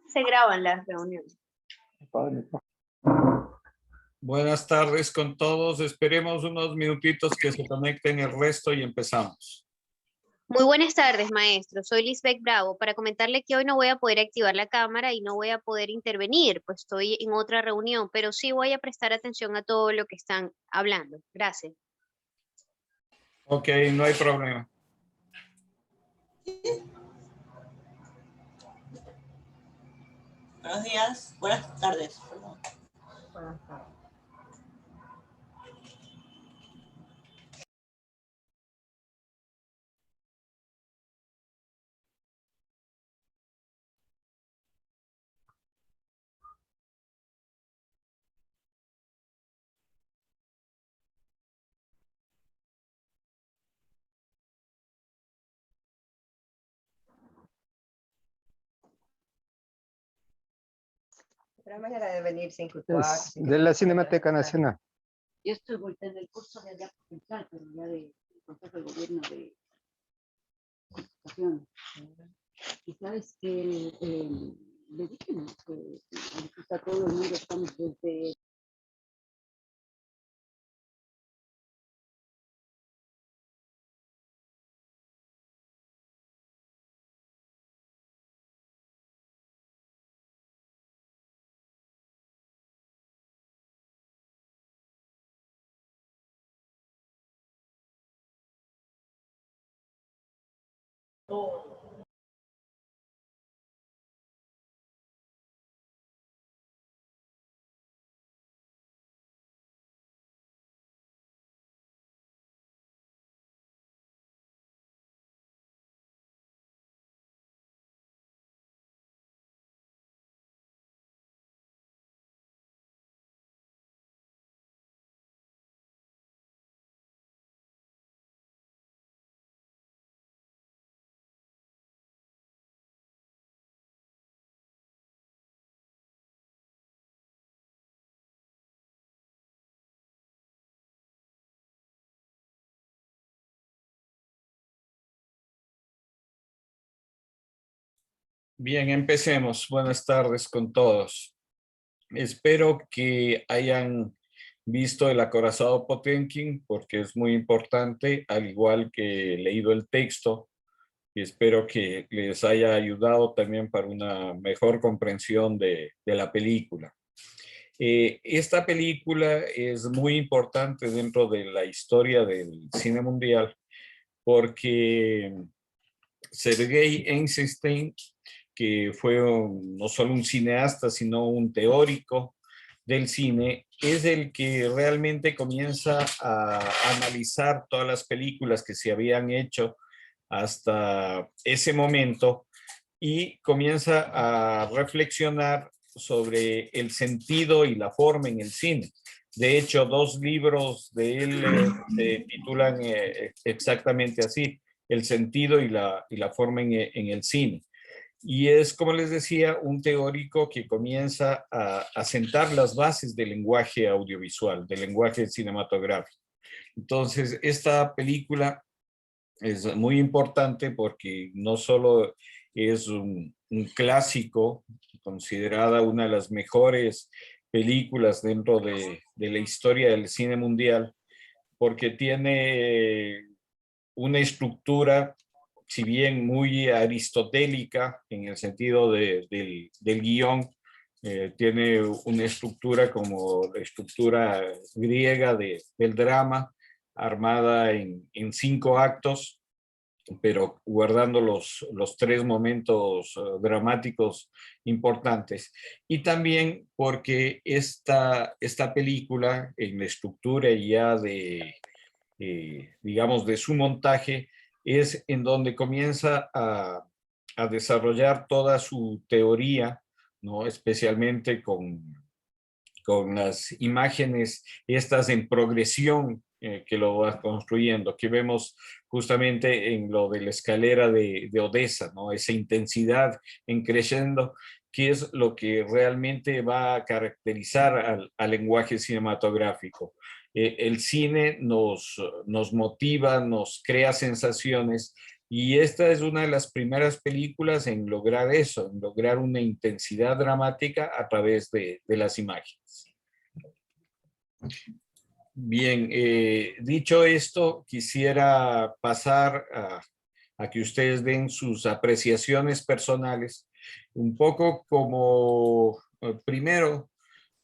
Se graban las reuniones. Buenas tardes con todos. Esperemos unos minutitos que se conecten el resto y empezamos. Muy buenas tardes, maestro. Soy Lisbeth Bravo para comentarle que hoy no voy a poder activar la cámara y no voy a poder intervenir, pues estoy en otra reunión, pero sí voy a prestar atención a todo lo que están hablando. Gracias. Ok, no hay problema. Buenos días, buenas tardes. Perdón. Buenas tardes. Pero mañana debe venir 5 y cuarto. De la Cinemateca Nacional. Yo estoy volteando el curso de allá central, pero ya del Consejo de Gobierno de Educación. Y sabes que le dijimos que está todo el mundo, estamos desde Bien, empecemos. Buenas tardes con todos. Espero que hayan visto el acorazado Potemkin porque es muy importante, al igual que leído el texto, y espero que les haya ayudado también para una mejor comprensión de la película. Esta película es muy importante dentro de la historia del cine mundial porque Sergei Eisenstein, que fue no solo un cineasta, sino un teórico del cine, es el que realmente comienza a analizar todas las películas que se habían hecho hasta ese momento y comienza a reflexionar sobre el sentido y la forma en el cine. De hecho, 2 libros de él se titulan exactamente así, El sentido y la forma en el cine. Y es, como les decía, un teórico que comienza a sentar las bases del lenguaje audiovisual, del lenguaje cinematográfico. Entonces, esta película es muy importante porque no solo es un clásico, considerada una de las mejores películas dentro de la historia del cine mundial, porque tiene una estructura, si bien muy aristotélica en el sentido del guión, tiene una estructura como la estructura griega del drama, armada en 5 actos, pero guardando los 3 momentos dramáticos importantes. Y también porque esta película, en la estructura ya digamos, de su montaje, es en donde comienza a desarrollar toda su teoría, ¿no? Especialmente con las imágenes estas en progresión que lo va construyendo. Aquí vemos justamente en lo de la escalera de Odessa, ¿no? Esa intensidad en creciendo, que es lo que realmente va a caracterizar al lenguaje cinematográfico. El cine nos motiva, nos crea sensaciones, y esta es una de las primeras películas en lograr eso, en lograr una intensidad dramática a través de las imágenes. Bien, dicho esto, quisiera pasar a que ustedes den sus apreciaciones personales, un poco como, primero,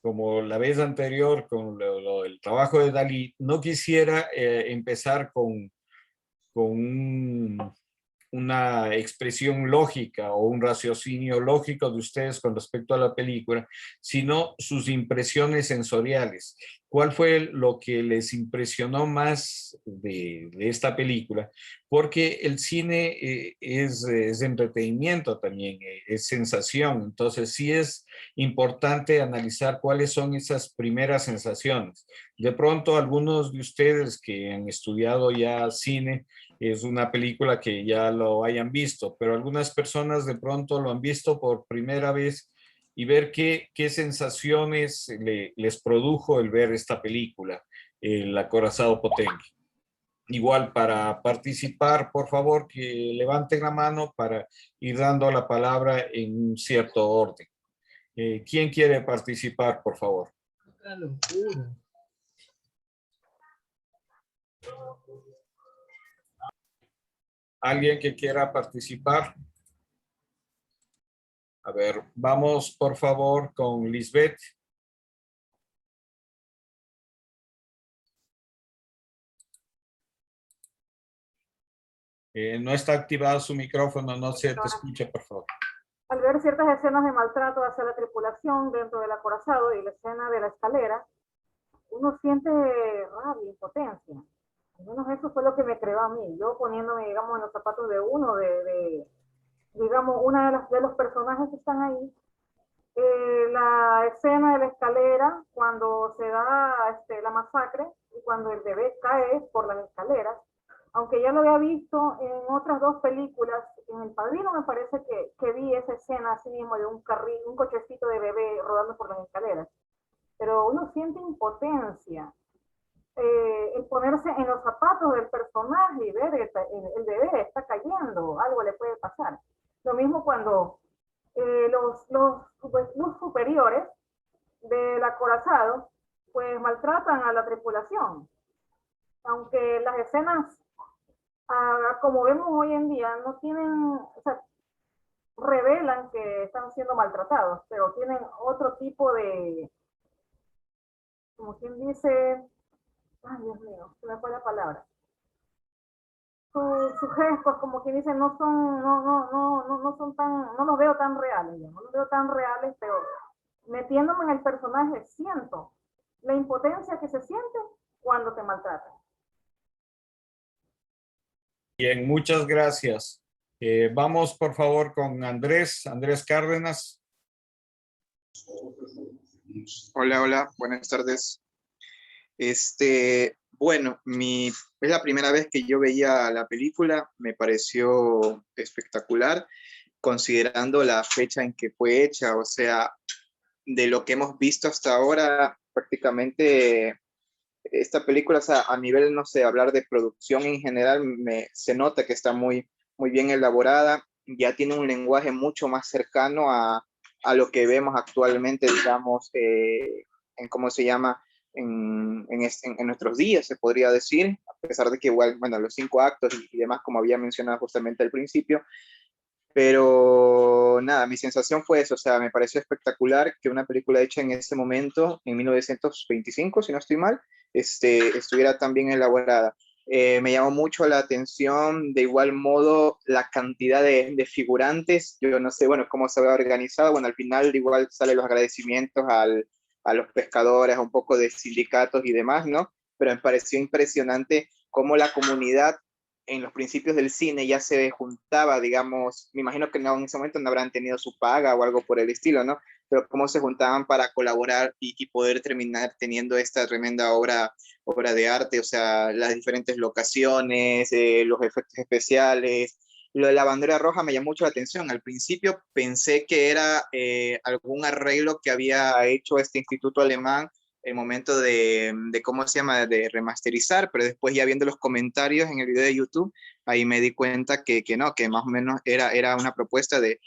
como la vez anterior con el trabajo de Dalí. No quisiera empezar con una expresión lógica o un raciocinio lógico de ustedes con respecto a la película, sino sus impresiones sensoriales. ¿Cuál fue lo que les impresionó más de esta película? Porque el cine es entretenimiento también, es sensación. Entonces sí es importante analizar cuáles son esas primeras sensaciones. De pronto, algunos de ustedes que han estudiado ya cine, es una película que ya lo hayan visto, pero algunas personas de pronto lo han visto por primera vez, y ver qué sensaciones les produjo el ver esta película, El acorazado Potemkin. Igual, para participar, por favor, que levanten la mano para ir dando la palabra en un cierto orden. ¿Quién quiere participar, por favor? ¿Alguien que quiera participar? A ver, vamos por favor con Lisbeth. No está activado su micrófono, no se te escucha, por favor. Al ver ciertas escenas de maltrato hacia la tripulación dentro del acorazado y la escena de la escalera, uno siente rabia, impotencia. Al menos eso fue lo que me creó a mí. Yo poniéndome, digamos, en los zapatos de uno, digamos, una de los personajes que están ahí, la escena de la escalera, cuando se da la masacre y cuando el bebé cae por las escaleras, aunque ya lo había visto en otras dos películas, en El Padrino me parece que vi esa escena así mismo de un cochecito de bebé rodando por las escaleras, pero uno siente impotencia. El ponerse en los zapatos del personaje y ver el bebé está cayendo, algo le puede pasar. Lo mismo cuando los superiores del acorazado pues maltratan a la tripulación, aunque las escenas como vemos hoy en día no tienen, o sea, revelan que están siendo maltratados, pero tienen otro tipo de, como quien dice, ay Dios mío, se me fue la palabra, sus gestos, como quien dice, no son, no son tan, no los veo tan reales, no los veo tan reales, pero metiéndome en el personaje siento la impotencia que se siente cuando te maltratan. Bien, muchas gracias. Vamos por favor con Andrés Cárdenas. Hola, buenas tardes. Bueno, es la primera vez que yo veía la película, me pareció espectacular, considerando la fecha en que fue hecha, o sea, de lo que hemos visto hasta ahora, prácticamente esta película, o sea, a nivel, no sé, hablar de producción en general, se nota que está muy, muy bien elaborada, ya tiene un lenguaje mucho más cercano a lo que vemos actualmente, digamos, en cómo se llama, en nuestros días, se podría decir, a pesar de que igual, bueno, los 5 actos y demás, como había mencionado justamente al principio, pero nada, mi sensación fue eso, o sea, me pareció espectacular que una película hecha en ese momento, en 1925, si no estoy mal, estuviera tan bien elaborada. Me llamó mucho la atención, de igual modo, la cantidad de figurantes, yo no sé, bueno, cómo se había organizado, bueno, al final igual salen los agradecimientos a los pescadores, a un poco de sindicatos y demás, ¿no? Pero me pareció impresionante cómo la comunidad en los principios del cine ya se juntaba, digamos, me imagino que no, en ese momento no habrán tenido su paga o algo por el estilo, ¿no? pero cómo se juntaban para colaborar y poder terminar teniendo esta tremenda obra de arte, o sea, las diferentes locaciones, los efectos especiales. Lo de la bandera roja me llamó mucho la atención. Al principio pensé que era algún arreglo que había hecho este instituto alemán el momento de ¿cómo se llama?, de remasterizar, pero después ya viendo los comentarios en el video de YouTube, ahí me di cuenta que no, que más o menos era una propuesta de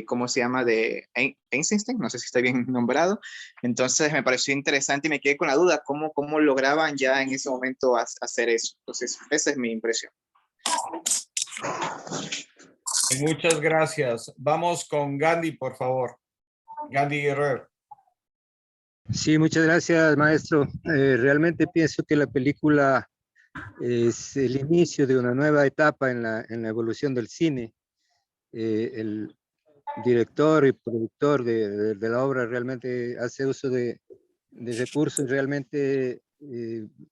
¿cómo se llama?, de Eisenstein, no sé si está bien nombrado. Entonces me pareció interesante y me quedé con la duda, ¿cómo lograban ya en ese momento hacer eso? Entonces, esa es mi impresión. Muchas gracias. Vamos con Gandhi, por favor. Gandhi Guerrero. Sí, muchas gracias, maestro. Realmente pienso que la película es el inicio de una nueva etapa en la evolución del cine. El director y productor de la obra realmente hace uso de recursos realmente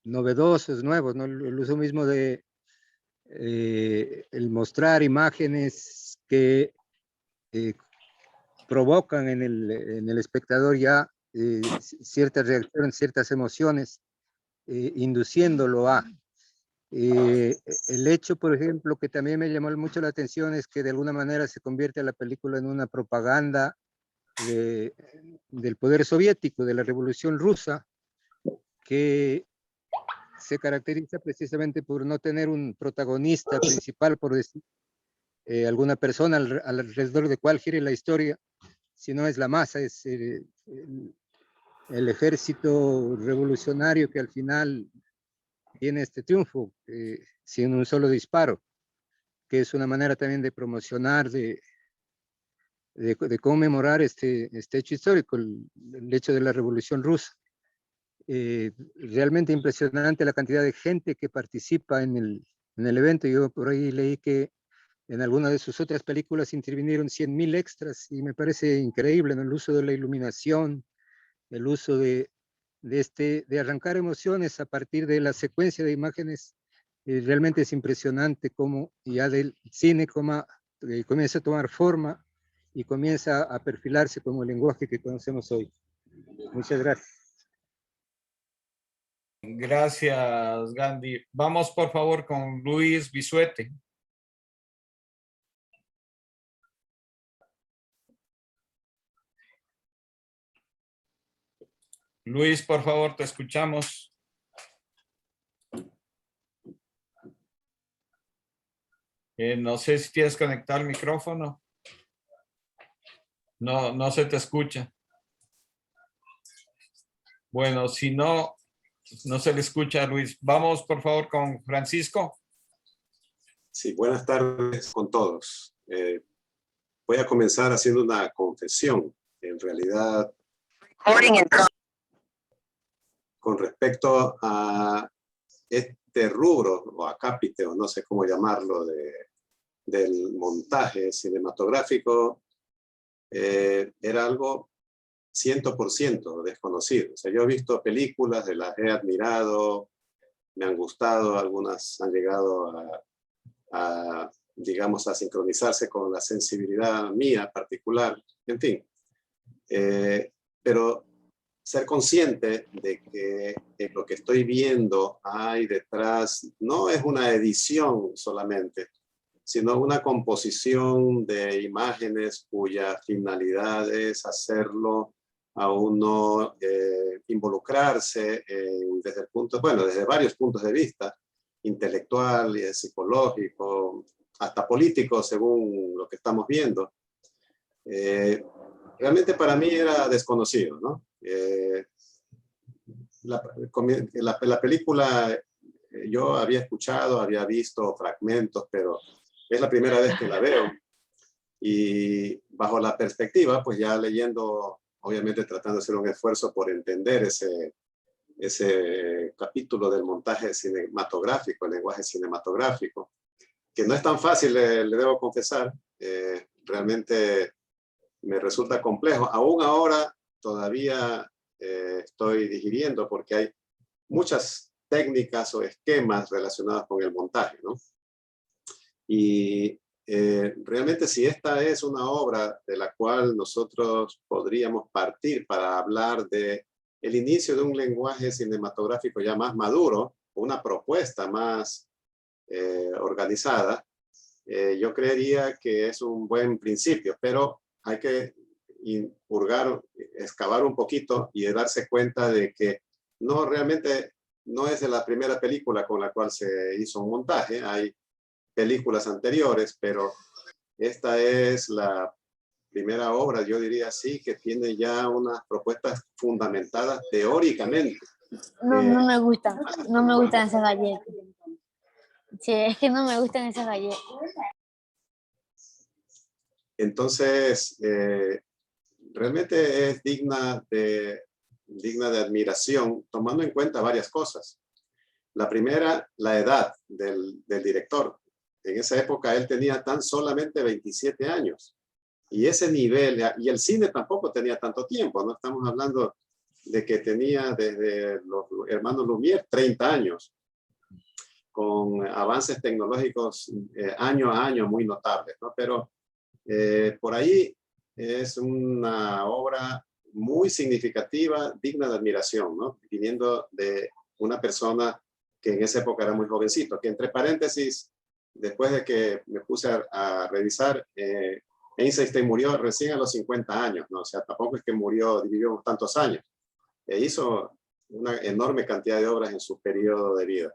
novedosos, nuevos, ¿no? El uso mismo de el mostrar imágenes que provocan en el espectador ya ciertas reacciones, ciertas emociones, induciéndolo a. El hecho, por ejemplo, que también me llamó mucho la atención es que de alguna manera se convierte la película en una propaganda del poder soviético, de la Revolución Rusa, que se caracteriza precisamente por no tener un protagonista principal, por decir, alguna persona alrededor de cual gire la historia, sino es la masa, es el ejército revolucionario que al final tiene este triunfo sin un solo disparo, que es una manera también de promocionar, de conmemorar este hecho histórico, el hecho de la Revolución Rusa. Realmente impresionante la cantidad de gente que participa en el evento. Yo por ahí leí que en alguna de sus otras películas intervinieron 100,000 extras y me parece increíble, ¿no? El uso de la iluminación, el uso de arrancar emociones a partir de la secuencia de imágenes. Realmente es impresionante cómo ya del cine comienza a tomar forma y comienza a perfilarse como el lenguaje que conocemos hoy. Muchas gracias. Gracias, Gandhi. Vamos, por favor, con Luis Bisuete. Luis, por favor, te escuchamos. No sé si tienes conectado el micrófono. No se te escucha. Bueno, si no se le escucha a Luis. Vamos, por favor, con Francisco. Sí, buenas tardes con todos. Voy a comenzar haciendo una confesión. En realidad, con respecto a este rubro, o acápite, o no sé cómo llamarlo, del montaje cinematográfico, era algo 100% desconocido. O sea, yo he visto películas, las he admirado, me han gustado, algunas han llegado digamos, a sincronizarse con la sensibilidad mía particular, en fin. Pero ser consciente de que lo que estoy viendo hay detrás, no es una edición solamente, sino una composición de imágenes cuya finalidad es hacerlo a uno involucrarse desde varios puntos de vista, intelectual, psicológico, hasta político, según lo que estamos viendo. Realmente para mí era desconocido, ¿no? La película yo había escuchado, había visto fragmentos, pero es la primera vez que la veo. Y bajo la perspectiva, pues ya leyendo, obviamente tratando de hacer un esfuerzo por entender ese capítulo del montaje cinematográfico, el lenguaje cinematográfico, que no es tan fácil, le debo confesar. Realmente me resulta complejo. Aún ahora todavía estoy digiriendo porque hay muchas técnicas o esquemas relacionados con el montaje, ¿no? Y realmente si esta es una obra de la cual nosotros podríamos partir para hablar de el inicio de un lenguaje cinematográfico ya más maduro, una propuesta más organizada, yo creería que es un buen principio, pero hay que hurgar, excavar un poquito y darse cuenta de que no realmente no es de la primera película con la cual se hizo un montaje, hay películas anteriores, pero esta es la primera obra, yo diría así, que tiene ya unas propuestas fundamentadas teóricamente. No me gustan, no me gustan esas galletas. Sí, es que no me gustan esas galletas. Entonces, realmente es digna de admiración, tomando en cuenta varias cosas. La primera, la edad del director. En esa época él tenía tan solamente 27 años. Y ese nivel, y el cine tampoco tenía tanto tiempo, no estamos hablando de que tenía desde los hermanos Lumière 30 años, con avances tecnológicos año a año muy notables, ¿no? Pero por ahí es una obra muy significativa, digna de admiración, ¿no? Viniendo de una persona que en esa época era muy jovencito, que entre paréntesis, después de que me puse a revisar, Eisenstein murió recién a los 50 años, ¿no? O sea, tampoco es que vivió tantos años. Hizo una enorme cantidad de obras en su periodo de vida.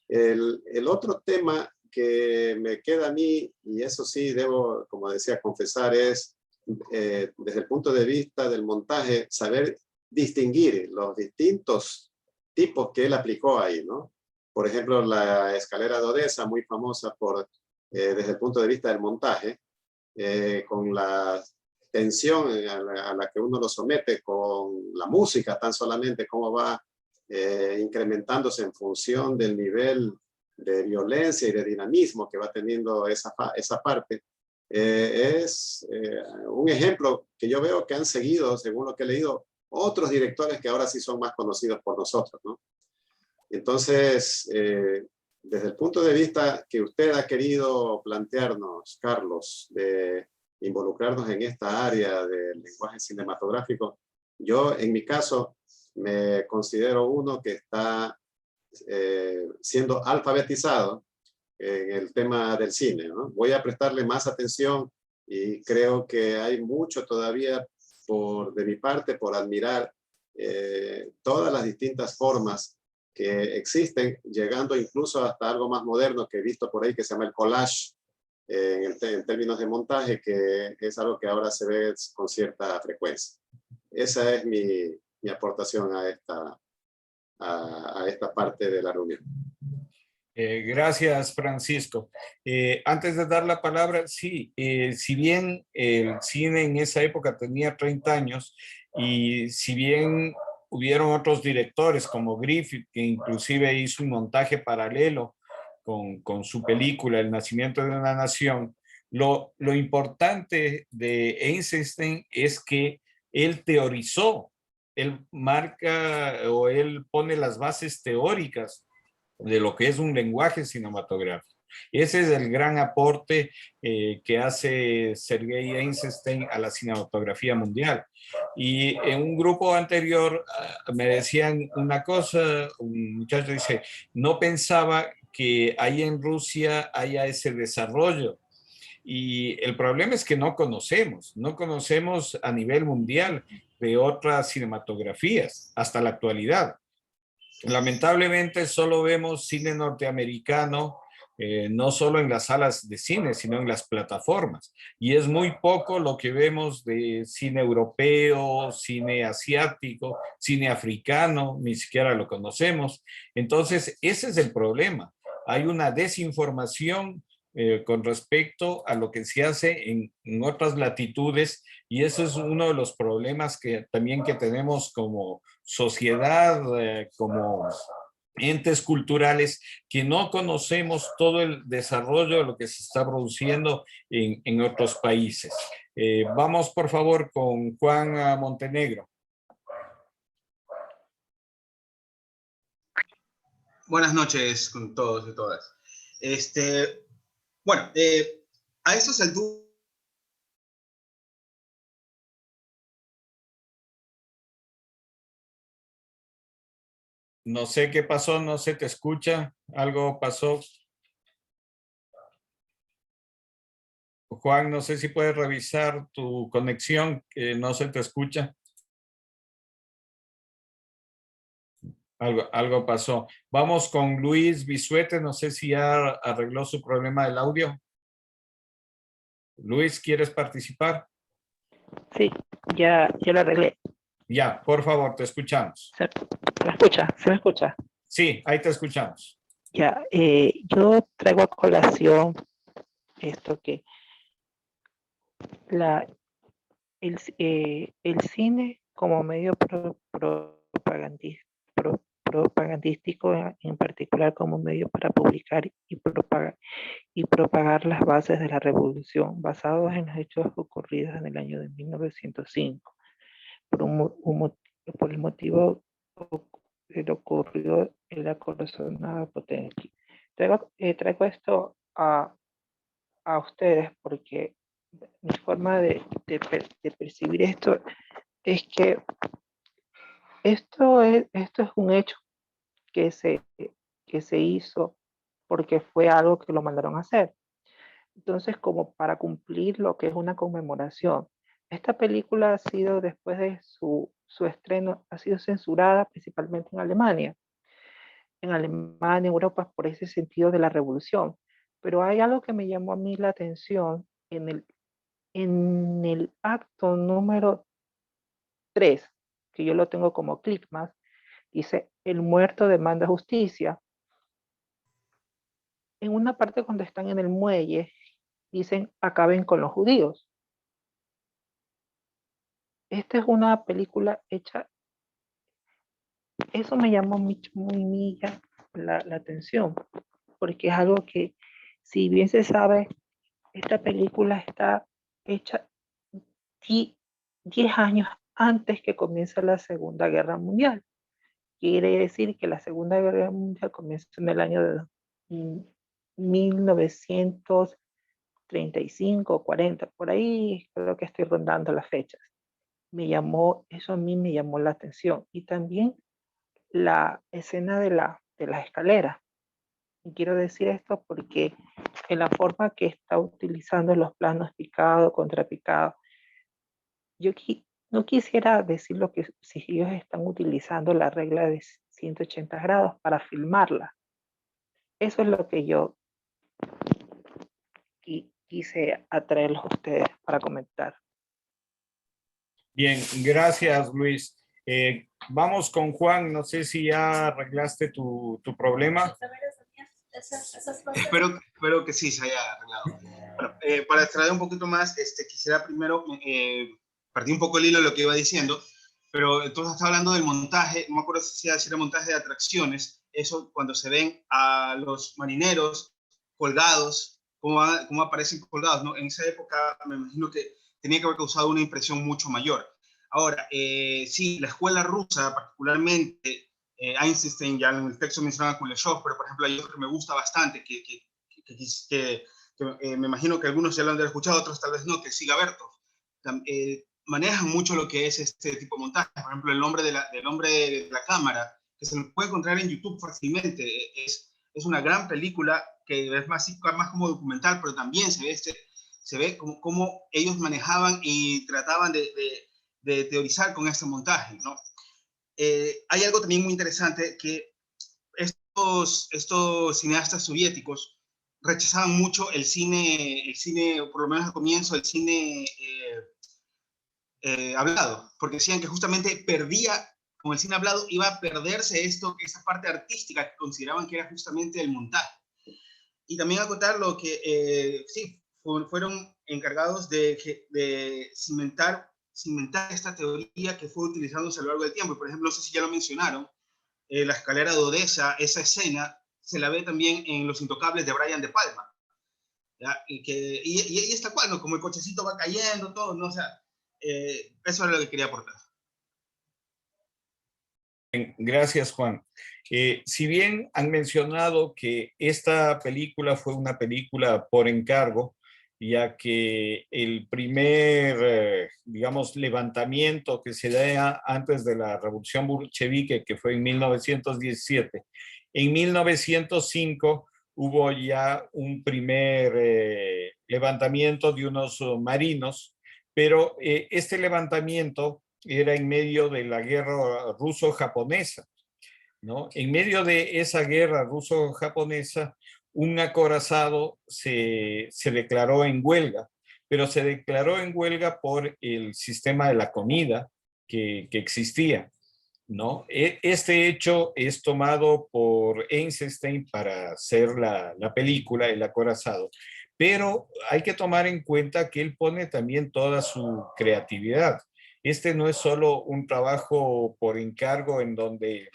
El otro tema que me queda a mí, y eso sí debo, como decía, confesar, es desde el punto de vista del montaje, saber distinguir los distintos tipos que él aplicó ahí, ¿no? Por ejemplo, la escalera de Odessa, muy famosa desde el punto de vista del montaje, con la tensión a la que uno lo somete, con la música tan solamente, cómo va incrementándose en función del nivel de violencia y de dinamismo que va teniendo esa parte. Es un ejemplo que yo veo que han seguido, según lo que he leído, otros directores que ahora sí son más conocidos por nosotros, ¿no? Entonces, desde el punto de vista que usted ha querido plantearnos, Carlos, de involucrarnos en esta área del lenguaje cinematográfico, yo en mi caso me considero uno que está siendo alfabetizado en el tema del cine, ¿no? Voy a prestarle más atención y creo que hay mucho todavía de mi parte por admirar todas las distintas formas que existen, llegando incluso hasta algo más moderno que he visto por ahí que se llama el collage en términos de montaje, que es algo que ahora se ve con cierta frecuencia. Esa es mi aportación a esta parte de la reunión. Gracias, Francisco. Antes de dar la palabra, sí, si bien el cine en esa época tenía 30 años y si bien hubieron otros directores como Griffith, que inclusive hizo un montaje paralelo con su película El nacimiento de una nación, lo importante de Eisenstein es que él teorizó, él marca o él pone las bases teóricas de lo que es un lenguaje cinematográfico. Ese es el gran aporte que hace Sergei Eisenstein a la cinematografía mundial. Y en un grupo anterior me decían una cosa, un muchacho dice, no pensaba que ahí en Rusia haya ese desarrollo. Y el problema es que no conocemos a nivel mundial de otras cinematografías hasta la actualidad. Lamentablemente solo vemos cine norteamericano, no solo en las salas de cine, sino en las plataformas. Y es muy poco lo que vemos de cine europeo, cine asiático, cine africano, ni siquiera lo conocemos. Entonces, ese es el problema. Hay una desinformación con respecto a lo que se hace en otras latitudes, y eso es uno de los problemas que también que tenemos como sociedad, como entes culturales, que no conocemos todo el desarrollo de lo que se está produciendo en otros países. Vamos por favor con Juan Montenegro. Buenas noches con todos y todas. Bueno, a estas alturas, No sé qué pasó, no se te escucha. Algo pasó. Juan, no sé si puedes revisar tu conexión, que no se te escucha. Algo pasó. Vamos con Luis Bisuete, no sé si ya arregló su problema del audio. Luis, ¿quieres participar? Sí, ya lo arreglé. Ya, por favor, te escuchamos. ¿Se me escucha? ¿Se me escucha? Sí, ahí te escuchamos. Ya, yo traigo a colación esto que el cine como medio propagandístico, en particular como medio para publicar y propagar las bases de la revolución, basados en los hechos ocurridos en el año de 1905, por el motivo que le ocurrió en la corazonada Potencia. Traigo esto a ustedes porque mi forma de percibir esto es que esto es un hecho que se hizo porque fue algo que lo mandaron a hacer. Entonces, como para cumplir lo que es una conmemoración, esta película ha sido, después de su estreno, ha sido censurada principalmente en Alemania. En Europa, por ese sentido de la revolución. Pero hay algo que me llamó a mí la atención en el acto número 3, que yo lo tengo como clic más, dice, el muerto demanda justicia. En una parte cuando están en el muelle, dicen, acaben con los judíos. Esta es una película hecha, eso me llamó muy la atención, porque es algo que, si bien se sabe, esta película está hecha 10 años antes que comience la Segunda Guerra Mundial. Quiere decir que la Segunda Guerra Mundial comienza en el año de 1935 o 40, por ahí creo que estoy rondando las fechas. Eso a mí me llamó la atención. Y también la escena de la escalera. Y quiero decir esto porque en la forma que está utilizando los planos picado contra picado, yo no quisiera decir lo que si ellos están utilizando la regla de 180 grados para filmarla. Eso es lo que yo quise atraerlos a ustedes para comentar. Bien, gracias Luis. Vamos con Juan, no sé si ya arreglaste tu problema. Espero que sí se haya arreglado. Bueno, para extraer un poquito más, quisiera primero partir un poco el hilo de lo que iba diciendo, pero entonces está hablando del montaje, no me acuerdo si era montaje de atracciones, eso cuando se ven a los marineros colgados, cómo aparecen colgados, ¿no? En esa época me imagino que tenía que haber causado una impresión mucho mayor. Ahora, sí, la escuela rusa particularmente, Einstein, ya en el texto mencionaba a Kuleshov, pero por ejemplo hay otro que me gusta bastante, que me imagino que algunos ya lo han escuchado, otros tal vez no, que es Siga Bertov. Manejan mucho lo que es este tipo de montaje. Por ejemplo, el nombre de la cámara, que se lo puede encontrar en YouTube fácilmente. Es una gran película que es más como documental, pero también se ve cómo ellos manejaban y trataban de teorizar con este montaje, ¿no? Hay algo también muy interesante, que estos cineastas soviéticos rechazaban mucho el cine, o por lo menos al comienzo, el cine hablado, porque decían que justamente con el cine hablado iba a perderse esa parte artística que consideraban que era justamente el montaje. Y también acotar lo que sí, fueron encargados de cimentar esta teoría que fue utilizándose a lo largo del tiempo. Por ejemplo, no sé si ya lo mencionaron, la escalera de Odessa, esa escena se la ve también en Los Intocables de Brian De Palma, ¿ya? Y está cual, ¿no? Como el cochecito va cayendo, todo, ¿no? O sea, eso era lo que quería aportar. Gracias, Juan. Si bien han mencionado que esta película fue una película por encargo, ya que el primer, digamos, levantamiento que se da antes de la revolución bolchevique, que fue en 1917, en 1905 hubo ya un primer levantamiento de unos marinos, pero este levantamiento era en medio de la guerra ruso-japonesa, ¿no? En medio de esa guerra ruso-japonesa, un acorazado se declaró en huelga, pero se declaró en huelga por el sistema de la comida que existía, ¿no? Este hecho es tomado por Eisenstein para hacer la película El acorazado, pero hay que tomar en cuenta que él pone también toda su creatividad. Este no es solo un trabajo por encargo en donde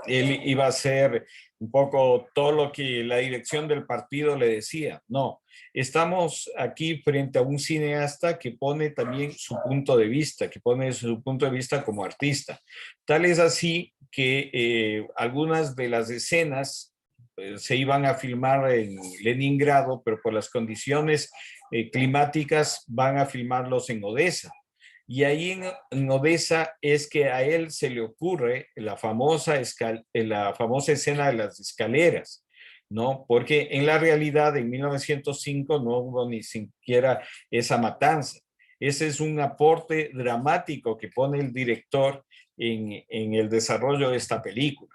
él iba a hacer un poco todo lo que la dirección del partido le decía. No, estamos aquí frente a un cineasta que pone también su punto de vista, que pone su punto de vista como artista. Tal es así que algunas de las escenas se iban a filmar en Leningrado, pero por las condiciones climáticas van a filmarlos en Odessa. Y ahí en Odessa es que a él se le ocurre la famosa escena de las escaleras, ¿no? Porque en la realidad en 1905 no hubo ni siquiera esa matanza. Ese es un aporte dramático que pone el director en el desarrollo de esta película.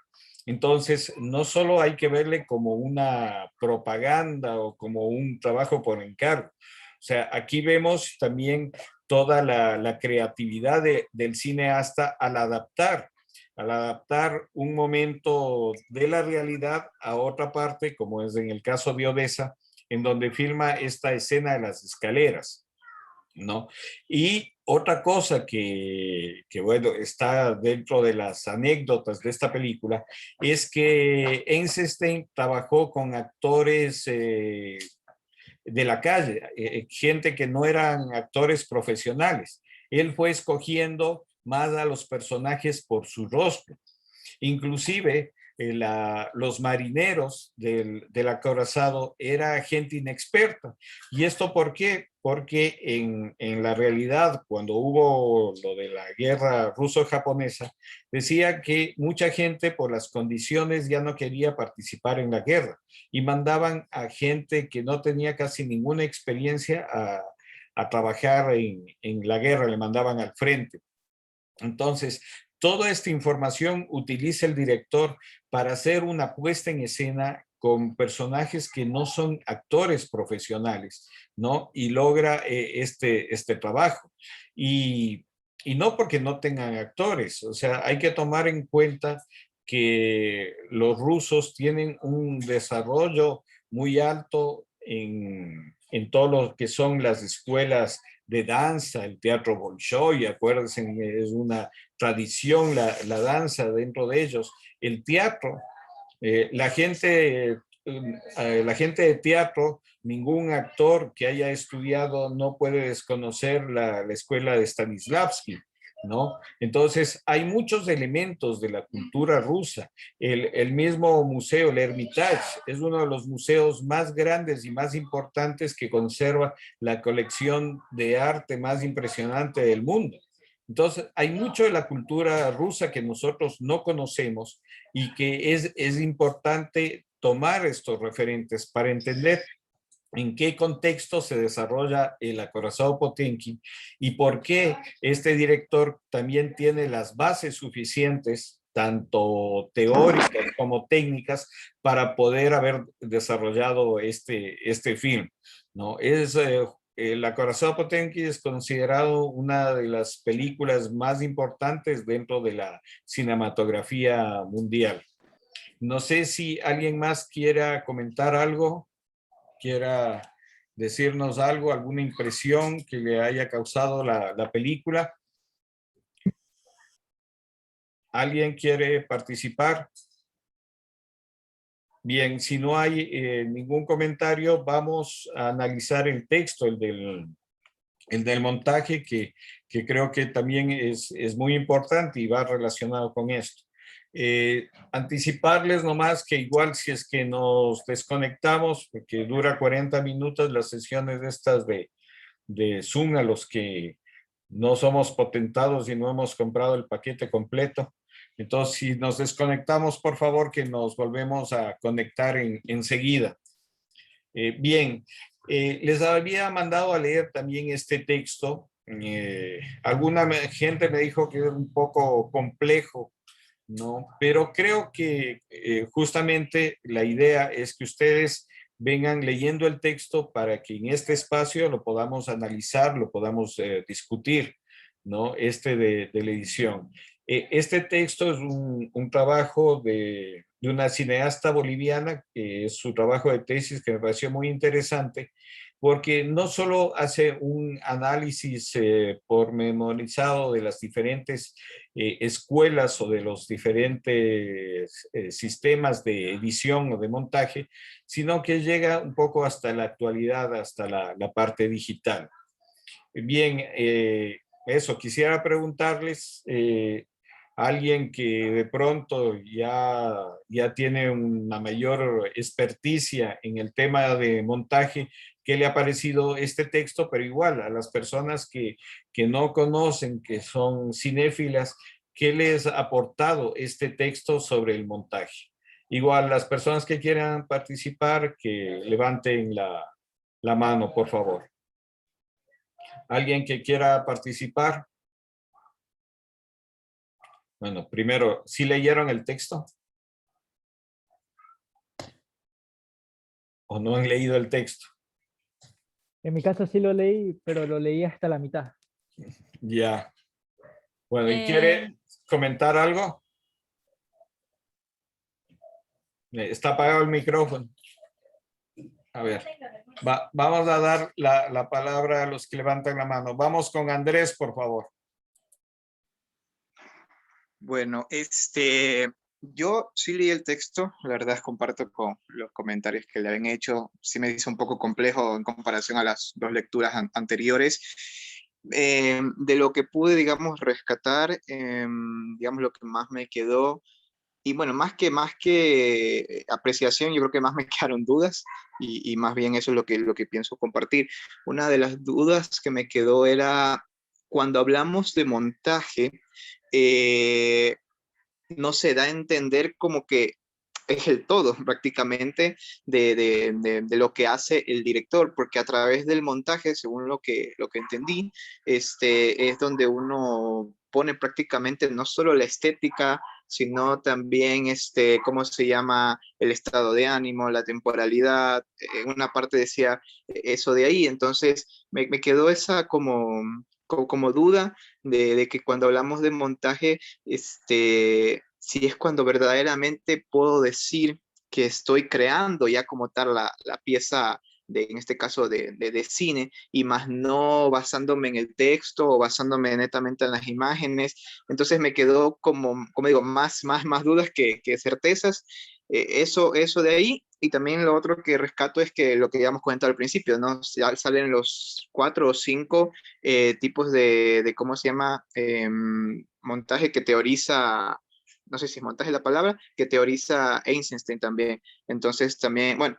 Entonces, no solo hay que verle como una propaganda o como un trabajo por encargo. O sea, aquí vemos también toda la creatividad del cineasta al adaptar un momento de la realidad a otra parte, como es en el caso de Odessa, en donde filma esta escena de las escaleras, ¿no? Y otra cosa que bueno, está dentro de las anécdotas de esta película, es que Eisenstein trabajó con actores de la calle, gente que no eran actores profesionales. Él fue escogiendo más a los personajes por su rostro. Inclusive los marineros del acorazado era gente inexperta. ¿Y esto por qué? Porque en la realidad, cuando hubo lo de la guerra ruso-japonesa, decía que mucha gente por las condiciones ya no quería participar en la guerra y mandaban a gente que no tenía casi ninguna experiencia a trabajar en la guerra, le mandaban al frente. Entonces, toda esta información utiliza el director para hacer una puesta en escena con personajes que no son actores profesionales, ¿no? Y logra este trabajo. Y no porque no tengan actores, o sea, hay que tomar en cuenta que los rusos tienen un desarrollo muy alto en todo lo que son las escuelas de danza, el teatro Bolshoi, acuérdense, es una tradición la danza dentro de ellos. El teatro, la gente de teatro, ningún actor que haya estudiado no puede desconocer la escuela de Stanislavski, ¿no? Entonces, hay muchos elementos de la cultura rusa. El mismo museo, el Hermitage, es uno de los museos más grandes y más importantes que conserva la colección de arte más impresionante del mundo. Entonces, hay mucho de la cultura rusa que nosotros no conocemos y que es importante tomar estos referentes para entender en qué contexto se desarrolla el acorazado Potemkin y por qué este director también tiene las bases suficientes, tanto teóricas como técnicas, para poder haber desarrollado este film, ¿no? El acorazado Potemkin es considerado una de las películas más importantes dentro de la cinematografía mundial. No sé si alguien más quiera comentar algo, quiera decirnos algo, alguna impresión que le haya causado la película. ¿Alguien quiere participar? Bien, si no hay ningún comentario, vamos a analizar el texto, el del montaje, que creo que también es muy importante y va relacionado con esto. Anticiparles nomás que igual si es que nos desconectamos, porque dura 40 minutos las sesiones estas de Zoom a los que no somos potentados y no hemos comprado el paquete completo. Entonces, si nos desconectamos, por favor, que nos volvemos a conectar enseguida. Bien, les había mandado a leer también este texto. Alguna gente me dijo que era un poco complejo, ¿no? Pero creo que justamente la idea es que ustedes vengan leyendo el texto para que en este espacio lo podamos analizar, lo podamos discutir, ¿no? De la edición. Este texto es un trabajo de una cineasta boliviana, que es su trabajo de tesis, que me pareció muy interesante, porque no solo hace un análisis pormenorizado de las diferentes escuelas o de los diferentes sistemas de edición o de montaje, sino que llega un poco hasta la actualidad, hasta la parte digital. Bien, eso, quisiera preguntarles, alguien que de pronto ya tiene una mayor experticia en el tema de montaje, ¿qué le ha parecido este texto? Pero igual, a las personas que no conocen, que son cinéfilas, ¿qué les ha aportado este texto sobre el montaje? Igual, las personas que quieran participar, que levanten la mano, por favor. ¿Alguien que quiera participar? Bueno, primero, ¿sí leyeron el texto? ¿O no han leído el texto? En mi caso sí lo leí, pero lo leí hasta la mitad. Ya. Bueno, ¿y quiere comentar algo? Está apagado el micrófono. A ver, vamos a dar la palabra a los que levantan la mano. Vamos con Andrés, por favor. Bueno, yo sí leí el texto, la verdad comparto con los comentarios que le habían hecho, sí me hizo un poco complejo en comparación a las dos lecturas anteriores. De lo que pude, digamos, rescatar, digamos, lo que más me quedó, y bueno, más que apreciación, yo creo que más me quedaron dudas, y más bien eso es lo que pienso compartir. Una de las dudas que me quedó era, cuando hablamos de montaje, no se da a entender como que es el todo prácticamente de lo que hace el director, porque a través del montaje, según lo que entendí, es donde uno pone prácticamente no solo la estética, sino también, ¿cómo se llama? El estado de ánimo, la temporalidad. Una parte decía eso de ahí, entonces me quedó esa como duda de que cuando hablamos de montaje, si es cuando verdaderamente puedo decir que estoy creando ya como tal la pieza, en este caso de cine, y más no basándome en el texto o basándome netamente en las imágenes. Entonces me quedó como digo, más dudas que certezas. Eso de ahí. Y también lo otro que rescato es que lo que ya hemos comentado al principio, ¿no? Salen los 4 o 5 tipos de, ¿cómo se llama? Montaje que teoriza, no sé si es montaje la palabra, que teoriza Eisenstein también. Entonces también, bueno,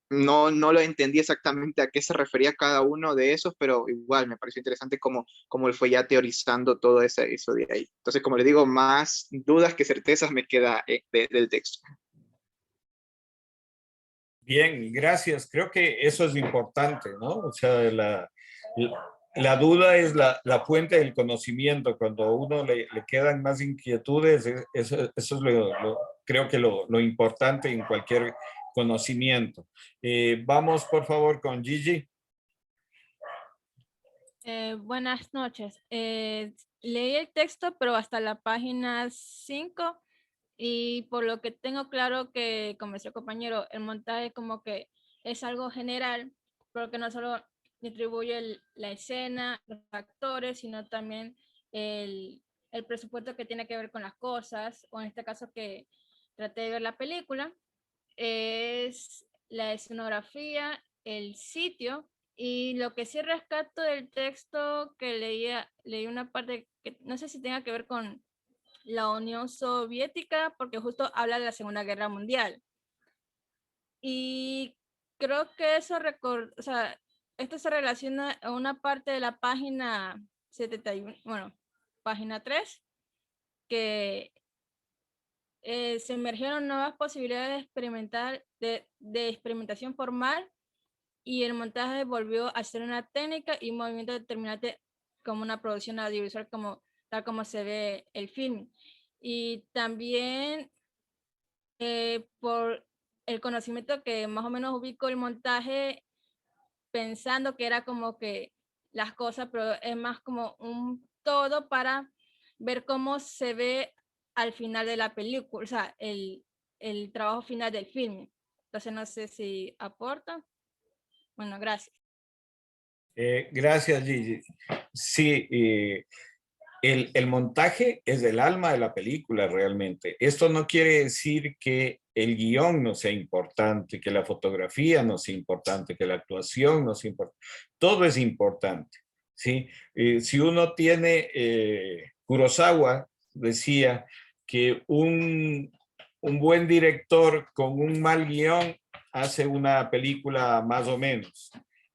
no lo entendí exactamente a qué se refería cada uno de esos, pero igual me pareció interesante cómo él fue ya teorizando todo eso de ahí. Entonces, como le digo, más dudas que certezas me queda del texto. Bien, gracias. Creo que eso es importante, ¿no? O sea, la duda es la fuente del conocimiento. Cuando a uno le quedan más inquietudes, eso es creo que lo importante en cualquier conocimiento. Vamos, por favor, con Gigi. Buenas noches. Leí el texto, pero hasta la página 5. Y por lo que tengo claro que, como decía el compañero, el montaje como que es algo general, porque no solo distribuye la escena, los actores, sino también el presupuesto que tiene que ver con las cosas, o en este caso que traté de ver la película, es la escenografía, el sitio, y lo que sí rescato del texto que leí una parte que no sé si tenga que ver con la Unión Soviética, porque justo habla de la Segunda Guerra Mundial. Y creo que eso o sea, esto se relaciona a una parte de la página 71, bueno, página 3, que se emergieron nuevas posibilidades de experimentar, de experimentación formal, y el montaje volvió a ser una técnica y un movimiento determinante como una producción audiovisual, tal como se ve el film. Y también por el conocimiento que más o menos ubico el montaje, pensando que era como que las cosas, pero es más como un todo para ver cómo se ve al final de la película, o sea, el trabajo final del film. Entonces no sé si aporta. Bueno, gracias. Gracias, Gigi. Sí, el montaje es el alma de la película realmente. Esto no quiere decir que el guión no sea importante, que la fotografía no sea importante, que la actuación no sea importante. Todo es importante, ¿sí? Si uno tiene, Kurosawa decía que un buen director con un mal guión hace una película más o menos,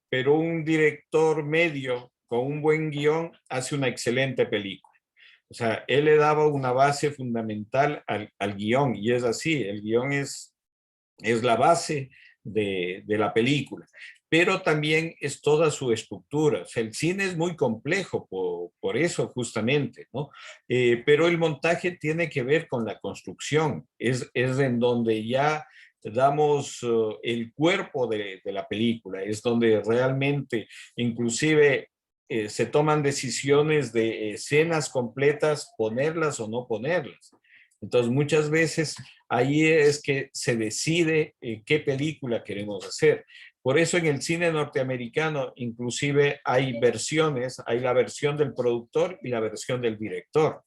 pero un director medio con un buen guión hace una excelente película. O sea, él le daba una base fundamental al guión, y es así, el guión es la base de la película, pero también es toda su estructura. O sea, el cine es muy complejo por eso justamente, ¿no? Pero el montaje tiene que ver con la construcción, es en donde ya damos el cuerpo de la película, es donde realmente inclusive se toman decisiones de escenas completas, ponerlas o no ponerlas. Entonces, muchas veces ahí es que se decide qué película queremos hacer. Por eso en el cine norteamericano inclusive hay versiones, hay la versión del productor y la versión del director.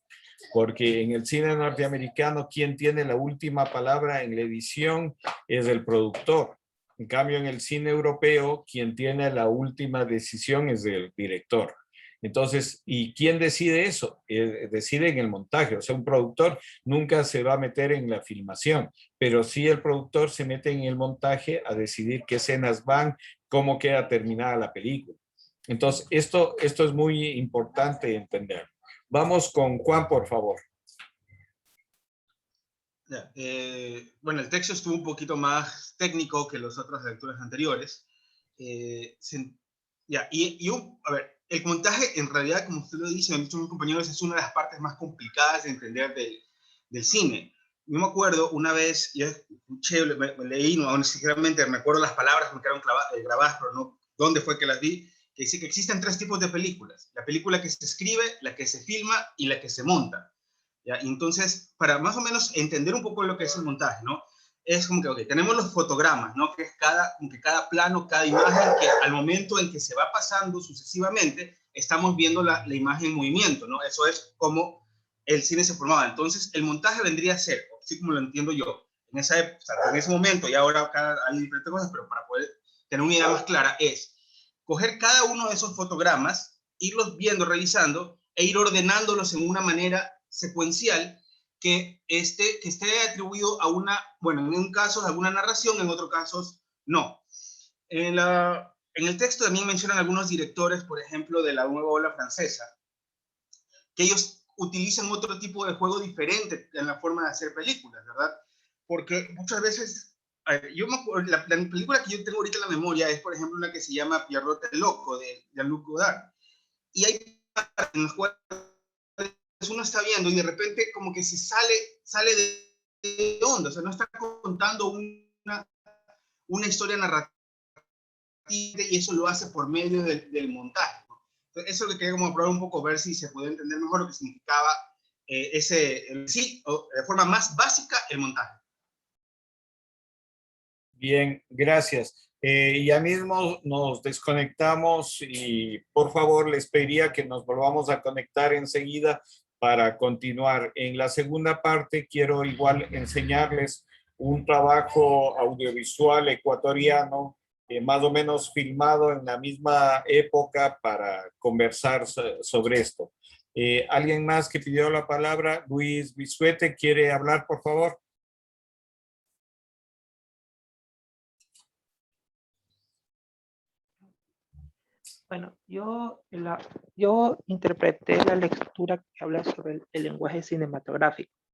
Porque en el cine norteamericano quien tiene la última palabra en la edición es el productor. En cambio, en el cine europeo, quien tiene la última decisión es el director. Entonces, ¿y quién decide eso? Decide en el montaje. O sea, un productor nunca se va a meter en la filmación, pero sí el productor se mete en el montaje a decidir qué escenas van, cómo queda terminada la película. Entonces, esto es muy importante entender. Vamos con Juan, por favor. Bueno, el texto estuvo un poquito más técnico que las otras lecturas anteriores. A ver, el montaje, en realidad, como usted lo dice, me han dicho mis compañeros, es una de las partes más complicadas de entender del cine. Yo me acuerdo una vez, yo escuché, me leí, no sinceramente me acuerdo las palabras, me quedaron grabadas, pero no dónde fue que las vi, que dice que existen 3 tipos de películas: la película que se escribe, la que se filma y la que se monta. ¿Ya? Y entonces, para más o menos entender un poco lo que es el montaje, ¿no? Es como que, okay, tenemos los fotogramas, ¿no? Que es como que cada plano, cada imagen, que al momento en que se va pasando sucesivamente, estamos viendo la imagen en movimiento, ¿no? Eso es como el cine se formaba. Entonces, el montaje vendría a ser, así como lo entiendo yo, en ese momento, y ahora hay diferentes cosas, pero para poder tener una idea más clara, es coger cada uno de esos fotogramas, irlos viendo, revisando, e ir ordenándolos en una manera secuencial que esté atribuido a bueno, en un caso a alguna narración, en otros casos no. En el texto también mencionan algunos directores, por ejemplo, de la nueva ola francesa, que ellos utilizan otro tipo de juego diferente en la forma de hacer películas, ¿verdad? Porque muchas veces, la película que yo tengo ahorita en la memoria es, por ejemplo, una que se llama Pierrot el Loco, de Jean-Luc Godard. Y hay partes en las cuales uno está viendo y de repente como que se sale de onda, o sea, no está contando una historia narrativa, y eso lo hace por medio del montaje, ¿no? Entonces, eso es lo que quería como probar un poco, ver si se puede entender mejor lo que significaba de forma más básica, el montaje. Bien, gracias. Ya mismo nos desconectamos y por favor les pediría que nos volvamos a conectar enseguida para continuar. En la segunda parte quiero igual enseñarles un trabajo audiovisual ecuatoriano, más o menos filmado en la misma época, para conversar sobre esto. ¿Alguien más que pidió la palabra? Luis Bisuete, ¿quiere hablar, por favor? Bueno, yo interpreté la lectura que habla sobre el lenguaje cinematográfico.